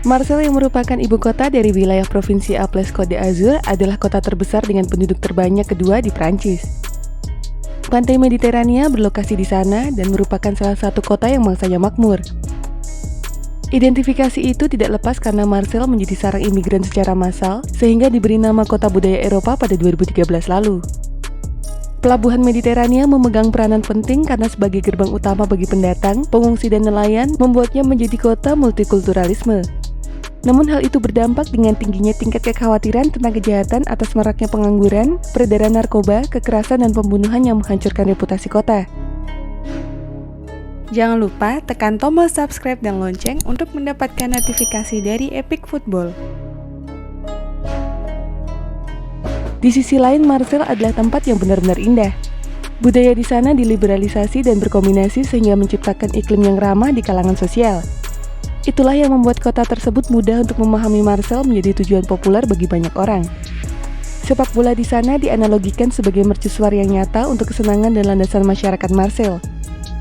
Marseille yang merupakan ibu kota dari wilayah provinsi Alpes Côte d'Azur adalah kota terbesar dengan penduduk terbanyak kedua di Prancis. Pantai Mediterania berlokasi di sana dan merupakan salah satu kota yang mangsanya makmur. Identifikasi itu tidak lepas karena Marseille menjadi sarang imigran secara massal sehingga diberi nama kota budaya Eropa pada 2013 lalu. Pelabuhan Mediterania memegang peranan penting karena sebagai gerbang utama bagi pendatang, pengungsi dan nelayan membuatnya menjadi kota multikulturalisme. Namun hal itu berdampak dengan tingginya tingkat kekhawatiran tentang kejahatan atas maraknya pengangguran, peredaran narkoba, kekerasan dan pembunuhan yang menghancurkan reputasi kota. Jangan lupa tekan tombol subscribe dan lonceng untuk mendapatkan notifikasi dari Epic Football. Di sisi lain, Marseille adalah tempat yang benar-benar indah. Budaya di sana diliberalisasi dan berkombinasi sehingga menciptakan iklim yang ramah di kalangan sosial. Itulah yang membuat kota tersebut mudah untuk memahami Marseille menjadi tujuan populer bagi banyak orang. Sepak bola di sana dianalogikan sebagai mercusuar yang nyata untuk kesenangan dan landasan masyarakat Marseille.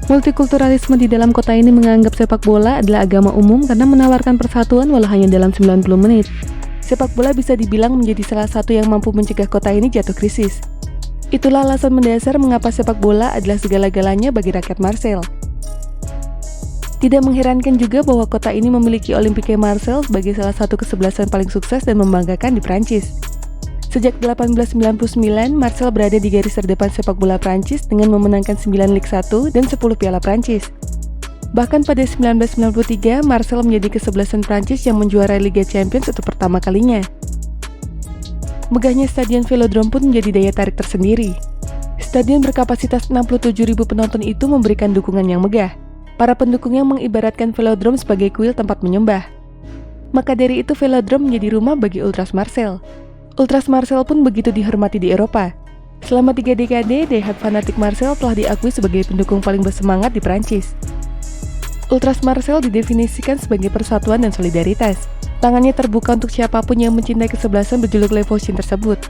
Multikulturalisme di dalam kota ini menganggap sepak bola adalah agama umum karena menawarkan persatuan walau hanya dalam 90 menit. Sepak bola bisa dibilang menjadi salah satu yang mampu mencegah kota ini jatuh krisis. Itulah alasan mendasar mengapa sepak bola adalah segala-galanya bagi rakyat Marseille. Tidak mengherankan juga bahwa kota ini memiliki Olympique Marseille sebagai salah satu kesebelasan paling sukses dan membanggakan di Prancis. Sejak 1899, Marseille berada di garis terdepan sepak bola Prancis dengan memenangkan 9 Ligue 1 dan 10 Piala Prancis. Bahkan pada 1993, Marseille menjadi kesebelasan Prancis yang menjuarai Liga Champions untuk pertama kalinya. Megahnya Stadion Velodrome pun menjadi daya tarik tersendiri. Stadion berkapasitas 67.000 penonton itu memberikan dukungan yang megah. Para pendukungnya mengibaratkan Velodrome sebagai kuil tempat menyembah. Maka dari itu Velodrome menjadi rumah bagi Ultras Marseille. Ultras Marseille pun begitu dihormati di Eropa. Selama 3 dekade, Die-Hard fanatik Marseille telah diakui sebagai pendukung paling bersemangat di Prancis. Ultras Marseille didefinisikan sebagai persatuan dan solidaritas. Tangannya terbuka untuk siapapun yang mencintai kesebelasan berjuluk Les Faucons tersebut.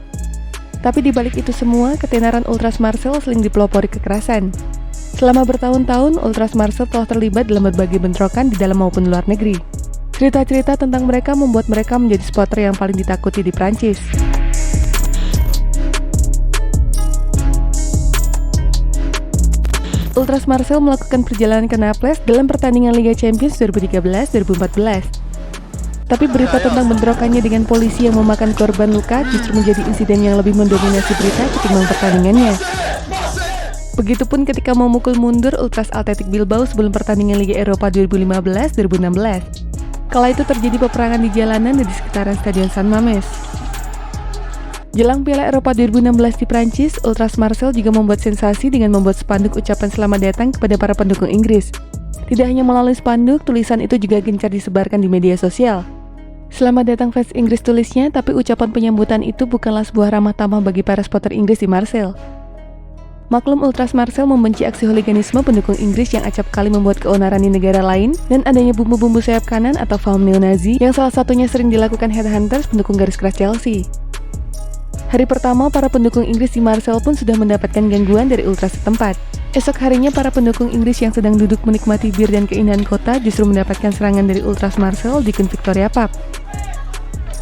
Tapi di balik itu semua, ketenaran Ultras Marseille sering dipelopori kekerasan. Selama bertahun-tahun, Ultras Marseille telah terlibat dalam berbagai bentrokan di dalam maupun luar negeri. Cerita-cerita tentang mereka membuat mereka menjadi supporter yang paling ditakuti di Prancis. Ultras Marseille melakukan perjalanan ke Naples dalam pertandingan Liga Champions 2013-2014. Tapi berita tentang bentrokannya dengan polisi yang memakan korban luka justru menjadi insiden yang lebih mendominasi berita ketimbang pertandingannya. Begitupun ketika memukul mundur Ultras Athletic Bilbao sebelum pertandingan Liga Eropa 2015-2016. Kala itu terjadi peperangan di jalanan dan di sekitaran Stadion San Mamés. Jelang Piala Eropa 2016 di Prancis, Ultras Marseille juga membuat sensasi dengan membuat spanduk ucapan selamat datang kepada para pendukung Inggris. Tidak hanya melalui spanduk, tulisan itu juga gencar disebarkan di media sosial. Selamat datang fans Inggris tulisnya, tapi ucapan penyambutan itu bukanlah sebuah ramah tamah bagi para supporter Inggris di Marseille. Maklum Ultras Marseille membenci aksi hooliganisme pendukung Inggris yang acap kali membuat keonaran di negara lain dan adanya bumbu-bumbu sayap kanan atau paham neo-Nazi yang salah satunya sering dilakukan headhunters pendukung garis keras Chelsea. Hari pertama, para pendukung Inggris di Marseille pun sudah mendapatkan gangguan dari Ultras setempat. Esok harinya, para pendukung Inggris yang sedang duduk menikmati bir dan keindahan kota justru mendapatkan serangan dari Ultras Marseille di Queen Victoria Pub.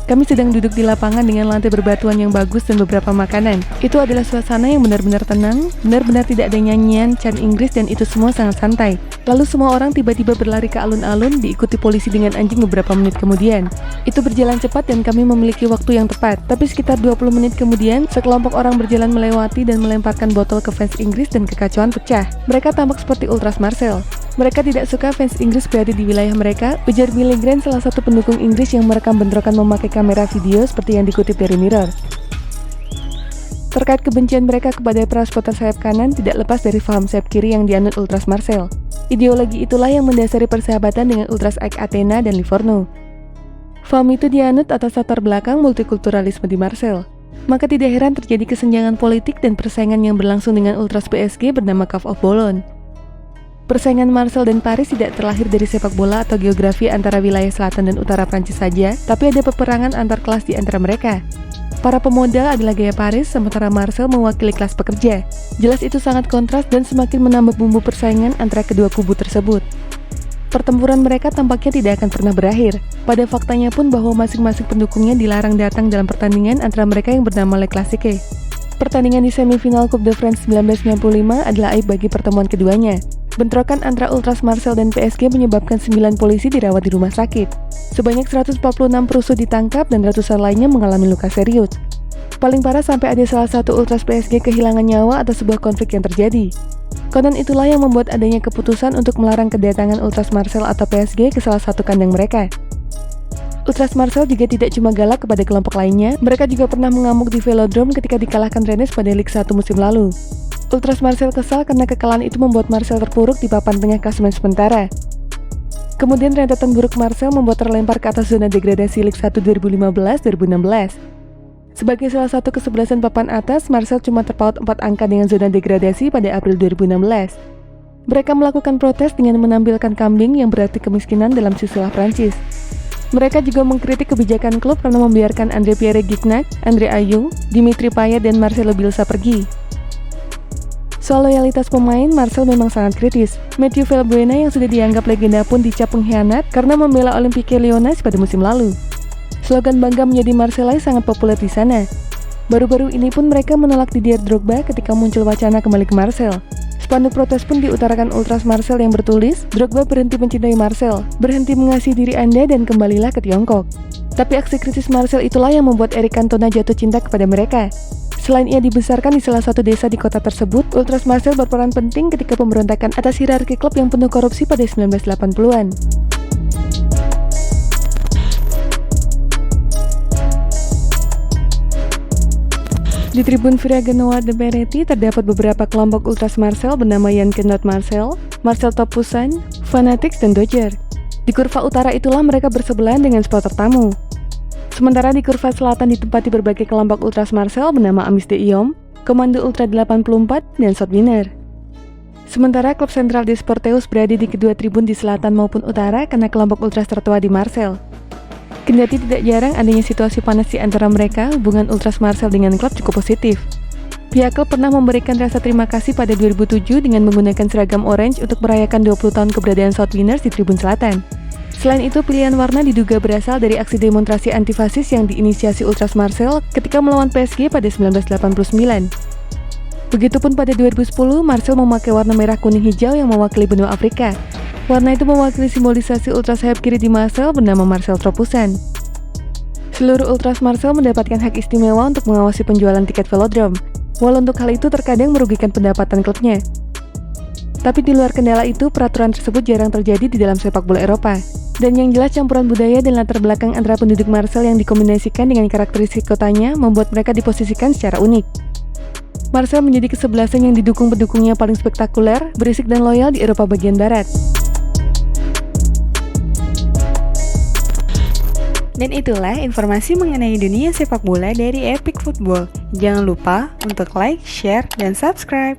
Kami sedang duduk di lapangan dengan lantai berbatuan yang bagus dan beberapa makanan. Itu adalah suasana yang benar-benar tenang, benar-benar tidak ada nyanyian, chant Inggris dan itu semua sangat santai. Lalu semua orang tiba-tiba berlari ke alun-alun diikuti polisi dengan anjing beberapa menit kemudian. Itu berjalan cepat dan kami memiliki waktu yang tepat. Tapi sekitar 20 menit kemudian, sekelompok orang berjalan melewati dan melemparkan botol ke fans Inggris dan kekacauan pecah. Mereka tampak seperti Ultras Marseille. Mereka tidak suka fans Inggris berada di wilayah mereka, ujar Billy Grant, salah satu pendukung Inggris yang merekam bentrokan memakai kamera video seperti yang dikutip dari Mirror. Terkait kebencian mereka kepada para supporter sayap kanan tidak lepas dari paham sayap kiri yang dianut Ultras Marseille. Ideologi itulah yang mendasari persahabatan dengan Ultras AEK Athena dan Livorno. Paham itu dianut atas latar belakang multikulturalisme di Marseille. Maka tidak heran terjadi kesenjangan politik dan persaingan yang berlangsung dengan Ultras PSG bernama Cave of Boulogne. Persaingan Marseille dan Paris tidak terlahir dari sepak bola atau geografi antara wilayah selatan dan utara Prancis saja, tapi ada peperangan antar kelas di antara mereka. Para pemodal adalah gaya Paris, sementara Marseille mewakili kelas pekerja. Jelas itu sangat kontras dan semakin menambah bumbu persaingan antara kedua kubu tersebut. Pertempuran mereka tampaknya tidak akan pernah berakhir. Pada faktanya pun bahwa masing-masing pendukungnya dilarang datang dalam pertandingan antara mereka yang bernama Le Classique. Pertandingan di semifinal Coupe de France 1995 adalah aib bagi pertemuan keduanya. Bentrokan antara Ultras Marseille dan PSG menyebabkan 9 polisi dirawat di rumah sakit. Sebanyak 146 perusuh ditangkap dan ratusan lainnya mengalami luka serius. Paling parah sampai ada salah satu Ultras PSG kehilangan nyawa atas sebuah konflik yang terjadi. Konon itulah yang membuat adanya keputusan untuk melarang kedatangan Ultras Marseille atau PSG ke salah satu kandang mereka. Ultras Marseille juga tidak cuma galak kepada kelompok lainnya, mereka juga pernah mengamuk di Velodrome ketika dikalahkan Rennes pada Ligue 1 musim lalu. Ultras Marseille kesal karena kekalahan itu membuat Marseille terpuruk di papan tengah klasemen sementara. Kemudian rentetan buruk Marseille membuat terlempar ke atas zona degradasi Ligue 1 2015-2016. Sebagai salah satu kesebelasan papan atas, Marseille cuma terpaut 4 angka dengan zona degradasi pada April 2016. Mereka melakukan protes dengan menampilkan kambing yang berarti kemiskinan dalam istilah Prancis. Mereka juga mengkritik kebijakan klub karena membiarkan André-Pierre Gignac, André Ayew, Dimitri Payet, dan Marcelo Bielsa pergi. Soal loyalitas pemain, Marseille memang sangat kritis. Mathieu Valbuena yang sudah dianggap legenda pun dicap pengkhianat karena membela Olympique Lyonnais pada musim lalu. Slogan bangga menjadi Marseillais sangat populer di sana. Baru-baru ini pun mereka menolak Didier Drogba ketika muncul wacana kembali ke Marseille. Spanduk protes pun diutarakan Ultras Marseille yang bertulis, "Drogba berhenti mencintai Marseille, berhenti mengasihi diri Anda dan kembalilah ke Tiongkok." Tapi aksi kritis Marseille itulah yang membuat Eric Cantona jatuh cinta kepada mereka. Selain ia dibesarkan di salah satu desa di kota tersebut, Ultras Marseille berperan penting ketika pemberontakan atas hierarki klub yang penuh korupsi pada 1980-an. Di Tribun Vira Genoa de Beretti terdapat beberapa kelompok Ultras Marseille bernama Jan Kenot Marseille, Marseille Top Busan, Fanatics, dan Dodger. Di kurva utara itulah mereka bersebelahan dengan supporter tamu. Sementara di kurva selatan ditempati berbagai kelompok Ultras Marseille bernama Amis de Iom, Komando Ultra 84, dan Soutwinner. Sementara klub sentral di Sporteus berada di kedua tribun di selatan maupun utara karena kelompok Ultras tertua di Marseille. Kendati tidak jarang adanya situasi panas di antara mereka, hubungan Ultras Marseille dengan klub cukup positif. Pihak klub pernah memberikan rasa terima kasih pada 2007 dengan menggunakan seragam orange untuk merayakan 20 tahun keberadaan Southwinners di Tribun Selatan. Selain itu, pilihan warna diduga berasal dari aksi demonstrasi antifasis yang diinisiasi Ultras Marseille ketika melawan PSG pada 1989. Begitupun pada 2010, Marseille memakai warna merah kuning hijau yang mewakili benua Afrika. Warna itu mewakili simbolisasi Ultras sayap kiri di Marseille bernama Marseille Top Busan. Seluruh Ultras Marseille mendapatkan hak istimewa untuk mengawasi penjualan tiket Velodrome, walau untuk hal itu terkadang merugikan pendapatan klubnya. Tapi di luar kendala itu, peraturan tersebut jarang terjadi di dalam sepak bola Eropa. Dan yang jelas campuran budaya dan latar belakang antara penduduk Marseille yang dikombinasikan dengan karakteristik kotanya membuat mereka diposisikan secara unik. Marseille menjadi kesebelasan yang didukung pendukungnya paling spektakuler, berisik dan loyal di Eropa bagian barat. Dan itulah informasi mengenai dunia sepak bola dari Epic Football. Jangan lupa untuk like, share, dan subscribe.